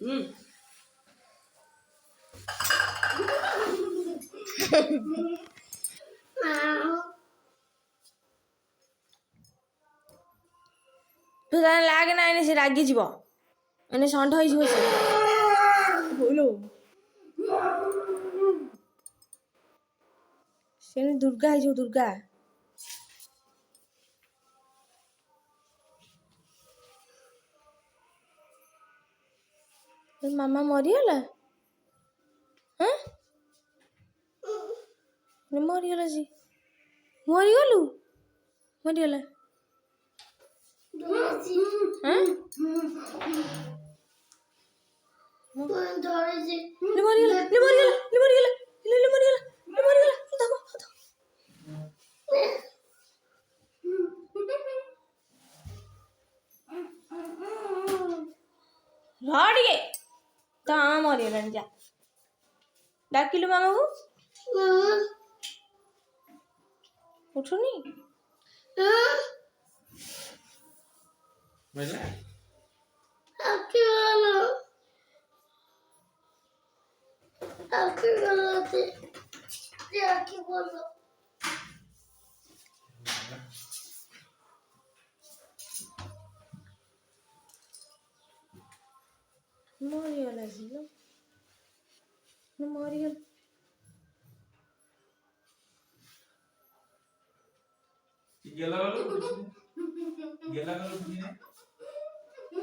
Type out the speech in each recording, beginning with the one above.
ତୁ ତାହେଲେ ଲାଗେ ନା ଏଇନେ ସେ ରାଗିଯିବ ଏଇନେ ଷଣ୍ଢ ହେଇଯିବ ସେ ବୋଲୋ ସେ ଦୁର୍ଗା ହେଇଯିବ ଦୁର୍ଗା ମାମା ମରିଗଲା ମରିଗଲା ସେ ମରିଗଲୁ ମରିଗଲା ରହ ଟିକେ ତ ମାମା ମରିଗଲାଣି ଯା ଡାକିଲୁ ମାମାକୁ ଉଠୁନି ମରିଗଲା ଝିଅ ମରିଗଲା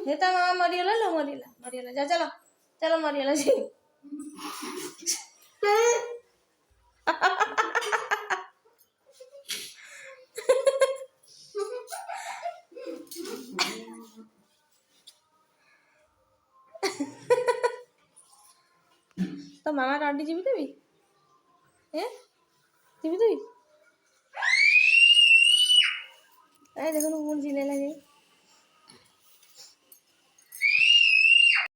हे ता मामा मरिगला लो मरिगला जा चलो चलो मरिगला से तो मामा काटी जीवी तभी जीवी तभी देखो मुझे जीने लगे